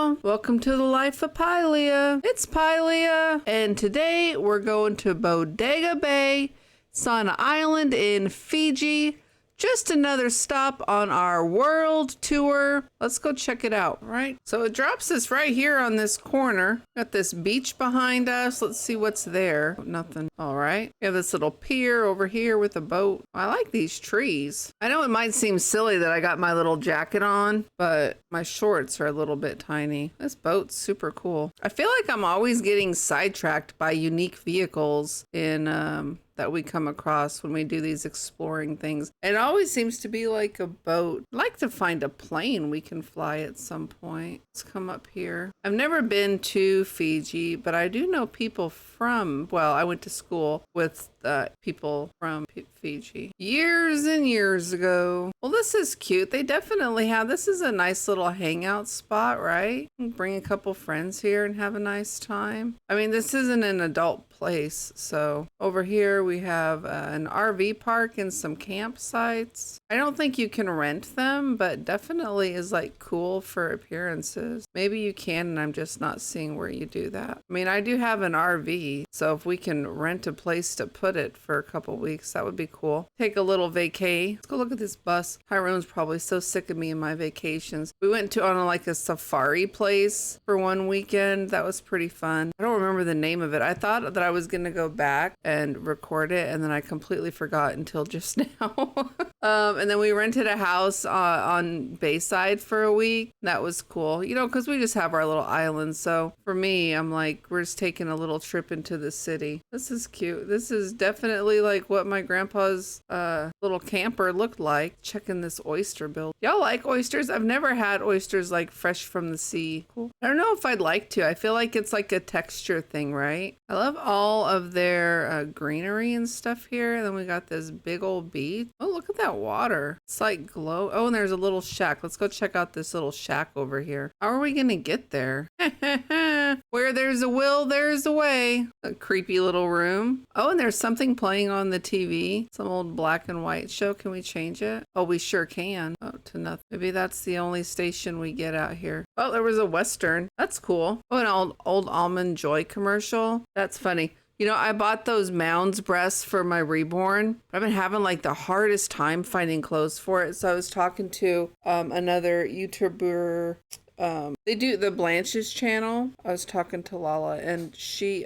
y'all. Welcome to the life of Pylia. It's Pylia, and today we're going to Bodega Bay. It's on an island in Fiji. Just another stop on our world tour. Let's go check it out, right? So it drops us right here on this corner. Got this beach behind us. Let's see what's there. Nothing. All right. We have this little pier over here with a boat. I like these trees. I know it might seem silly that I got my little jacket on, but my shorts are a little bit tiny. This boat's super cool. I feel like I'm always getting sidetracked by unique vehicles in that we come across when we do these exploring things. It always seems to be like a boat. I'd like to find a plane we can fly at some point. Let's come up here. I've never been to Fiji, but I do know people from, well, I went to school with people from Fiji years and years ago. Well, this is cute. They definitely have, this is a nice little hangout spot, right? Bring a couple friends here and have a nice time. I mean, this isn't an adult place. So over here we have an RV park and some campsites. I don't think you can rent them, but definitely is like cool for appearances. Maybe you can, and I'm just not seeing where you do that. I mean, I do have an RV, so if we can rent a place to put it for a couple weeks, that would be cool. Take a little vacay. Let's go look at this bus. Tyrone's probably so sick of me and my vacations. We went to on like a safari place for one weekend. That was pretty fun. I don't remember the name of it. I thought that I was gonna go back and record it, and then I completely forgot until just now. And then we rented a house on Bayside for a week. That was cool, you know, because we just have our little island. So for me, I'm like, we're just taking a little trip into the city. This is cute. This is definitely like what my grandpa's little camper looked like. Checking this oyster build. Y'all like oysters? I've never had oysters like fresh from the sea. Cool. I don't know if I'd like to. I feel like it's like a texture thing, right? I love all of their greenery and stuff here. And then we got this big old beach. Oh, look at that water. It's like glow. Oh, and there's a little shack. Let's go check out this little shack over here. How are we gonna get there? Where there's a will, there's a way. A creepy little room. Oh, and there's something playing on the TV. Some old black and white show. Can we change it? Oh, we sure can. Oh, to nothing. Maybe that's the only station we get out here. Oh, there was a Western. That's cool. Oh, an old Almond Joy commercial. That's funny. You know, I bought those Mounds breasts for my reborn. I've been having like the hardest time finding clothes for it. So I was talking to another YouTuber. They do the Blanche's channel. I was talking to Lala, and she,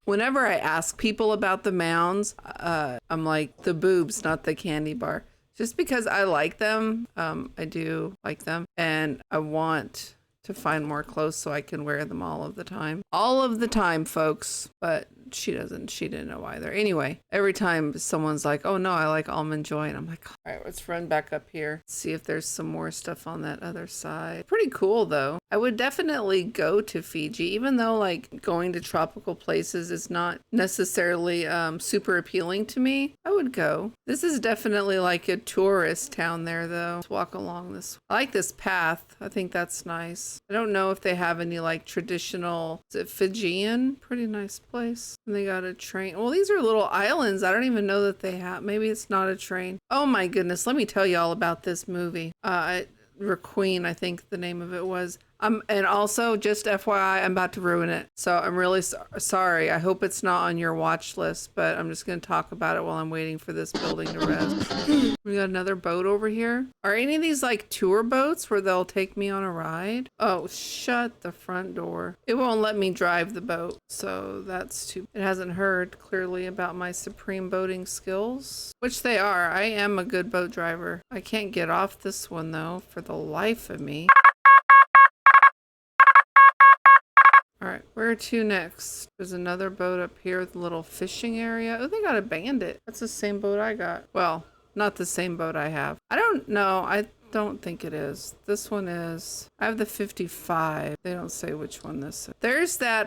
whenever I ask people about the Mounds, I'm like, the boobs, not the candy bar. Just because I like them. I do like them, and I want to find more clothes so I can wear them all of the time. All of the time, folks. But she didn't know either. Anyway, every time someone's like, oh no, I like Almond Joy, and I'm like, all right, let's run back up here, see if there's some more stuff on that other side. Pretty cool though. I would definitely go to Fiji, even though like going to tropical places is not necessarily super appealing to me. I would go. This is definitely like a tourist town there though. Let's walk along this. I like this path. I think that's nice. I don't know if they have any like traditional, is it Fijian? Pretty nice place. And they got a train. Well, these are little islands. I don't even know that they have. Maybe it's not a train. Oh my goodness. Let me tell you all about this movie. Queen, I think the name of it was. And also, just FYI, I'm about to ruin it. So I'm really sorry. I hope it's not on your watch list, but I'm just going to talk about it while I'm waiting for this building to rest. We got another boat over here. Are any of these like tour boats where they'll take me on a ride? Oh, shut the front door. It won't let me drive the boat. So that's too, it hasn't heard clearly about my supreme boating skills, which they are. I am a good boat driver. I can't get off this one though, for the life of me. All right, where to next? There's another boat up here with a little fishing area. Oh, they got a Bandit. That's the same boat I got. Well, not the same boat I have. I don't know. I don't think it is. This one is. I have the 55. They don't say which one this is. There's that,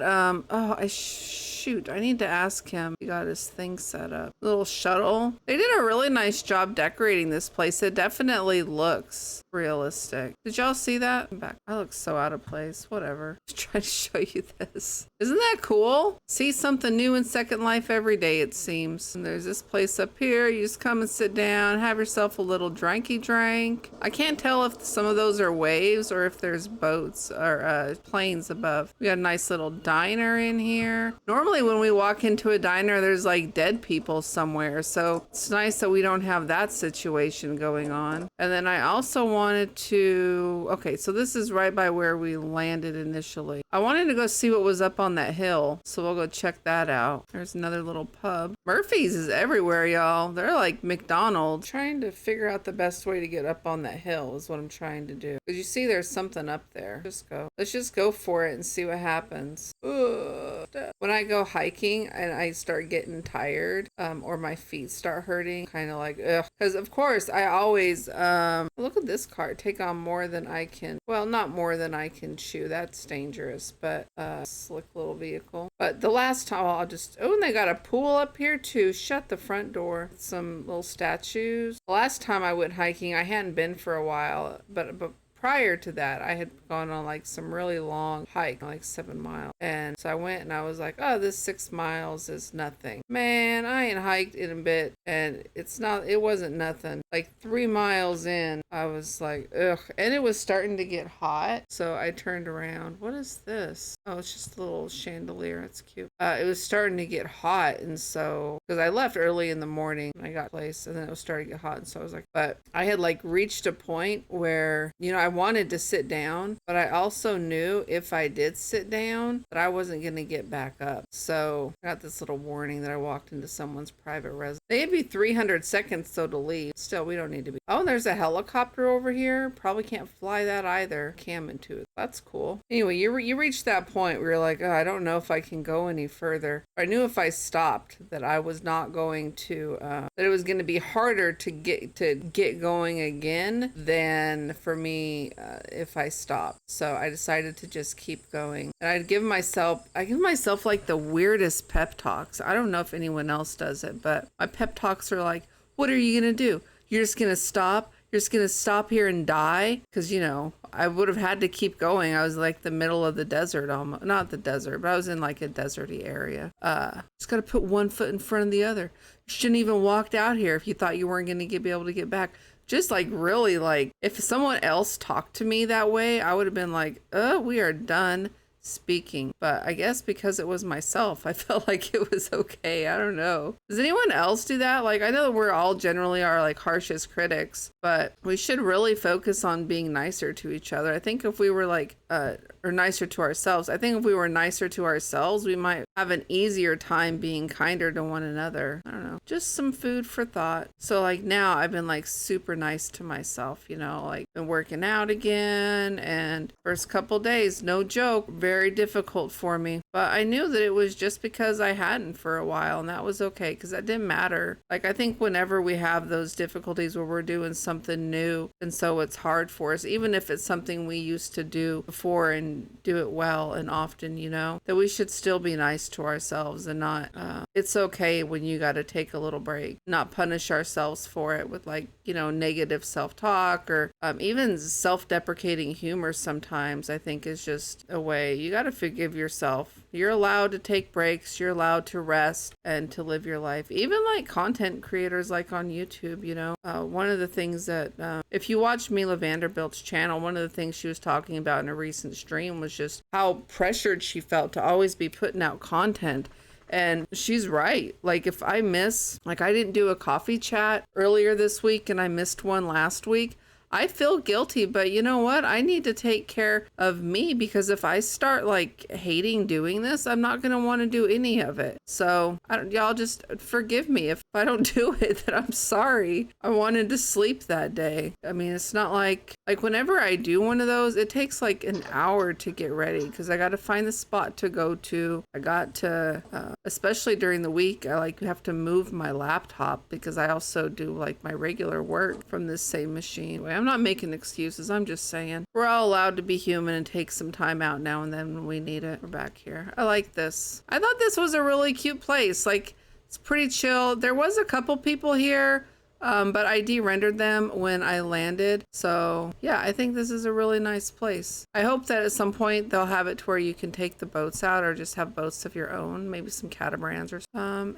shoot, I need to ask him. He got his thing set up. Little shuttle. They did a really nice job decorating this place. It definitely looks realistic. Did y'all see that? I'm back. I look so out of place. Whatever. Just trying to show you this. Isn't that cool? See something new in Second Life every day, it seems. And there's this place up here. You just come and sit down, have yourself a little drinky drink. I can't tell if some of those are waves or if there's boats or planes above. We got a nice little diner in here. Normally when we walk into a diner, there's like dead people somewhere. So it's nice that we don't have that situation going on. And then I also wanted to, okay, so this is right by where we landed initially. I wanted to go see what was up on that hill. So we'll go check that out. There's another little pub. Murphy's is everywhere, y'all. They're like McDonald's. Trying to figure out the best way to get up on that hill is what I'm trying to do. Because you see there's something up there. Just go. Let's just go for it and see what happens. Ugh. When I go hiking and I start getting tired, or my feet start hurting, kind of like, ugh. Because of course I always, look at this cart, take on more than I can, well, not more than I can chew. That's dangerous, but, slick little vehicle. But the last time I'll just, oh, and they got a pool up here too. Shut the front door. Some little statues. The last time I went hiking, I hadn't been for a while, but prior to that, I had gone on like some really long hike, like 7 miles. And so I went and I was like, oh, this 6 miles is nothing. Man, I ain't hiked in a bit and it wasn't nothing. Like 3 miles in, I was like, ugh. And it was starting to get hot. So I turned around. What is this? Oh, it's just a little chandelier. It's cute. It was starting to get hot. And so, because I left early in the morning and I got placed and then it was starting to get hot. And so I was like, but I had like reached a point where, you know, I wanted to sit down, but I also knew if I did sit down that I wasn't going to get back up. So I got this little warning that I walked into someone's private residence. They gave you 300 seconds though to leave. Still, we don't need to be. Oh, there's a helicopter over here. Probably can't fly that either. Cam into it. That's cool. Anyway, you reached that point where you're like, oh, I don't know if I can go any further. I knew if I stopped that I was not going to, that it was going to be harder to get going again than for me if I stopped. So I decided to just keep going. And I give myself like the weirdest pep talks. I don't know if anyone else does it, but my pep talks are like, what are you going to do? You're just going to stop? You're just going to stop here and die? Because, you know, I would have had to keep going. I was like the middle of the desert, almost. Not the desert, but I was in like a deserty area. Just got to put one foot in front of the other. You shouldn't even walked out here if you thought you weren't going to be able to get back. Just like really like if someone else talked to me that way, I would have been like, we are done speaking. But I guess because it was myself, I felt like it was okay. I don't know. Does anyone else do that? Like, I know that we're all generally our like harshest critics, but we should really focus on being nicer to each other. I think if we were like, or nicer to ourselves. I think if we were nicer to ourselves, we might have an easier time being kinder to one another. I don't know. Just some food for thought. So like now I've been like super nice to myself, you know, like been working out again, and first couple days, no joke, very difficult for me. But I knew that it was just because I hadn't for a while, and that was okay because that didn't matter. Like I think whenever we have those difficulties where we're doing something new and so it's hard for us, even if it's something we used to do before and do it well and often, you know, that we should still be nice to ourselves and not, it's okay when you got to take a little break, not punish ourselves for it with like, you know, negative self-talk or even self-deprecating humor sometimes. I think is just a way you got to forgive yourself. You're allowed to take breaks. You're allowed to rest and to live your life. Even like content creators like on YouTube, you know, one of the things that if you watch Mila Vanderbilt's channel, one of the things she was talking about in a recent stream was just how pressured she felt to always be putting out content. And she's right. Like if I miss, like I didn't do a coffee chat earlier this week and I missed one last week, I feel guilty, but you know what? I need to take care of me because if I start like hating doing this, I'm not going to want to do any of it. So y'all just forgive me if I don't do it, that I'm sorry. I wanted to sleep that day. I mean, it's not like whenever I do one of those, it takes like an hour to get ready because I got to find the spot to go to. I got to, especially during the week, I like have to move my laptop because I also do like my regular work from this same machine. I'm not making excuses. I'm just saying we're all allowed to be human and take some time out now and then when we need it. We're back here. I like this. I thought this was a really cute place. Like it's pretty chill. There was a couple people here, but I de-rendered them when I landed. So yeah, I think this is a really nice place. I hope that at some point they'll have it to where you can take the boats out or just have boats of your own, maybe some catamarans or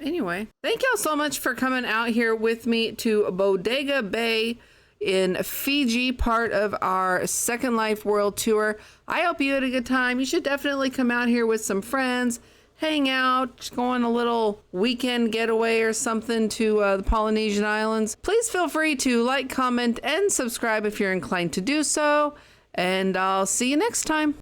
anyway, thank y'all so much for coming out here with me to Bodega Bay. in Fiji, part of our Second Life World Tour. I hope you had a good time. You should definitely come out here with some friends, hang out, just go on a little weekend getaway or something to the Polynesian Islands. Please feel free to like, comment, and subscribe if you're inclined to do so. And I'll see you next time.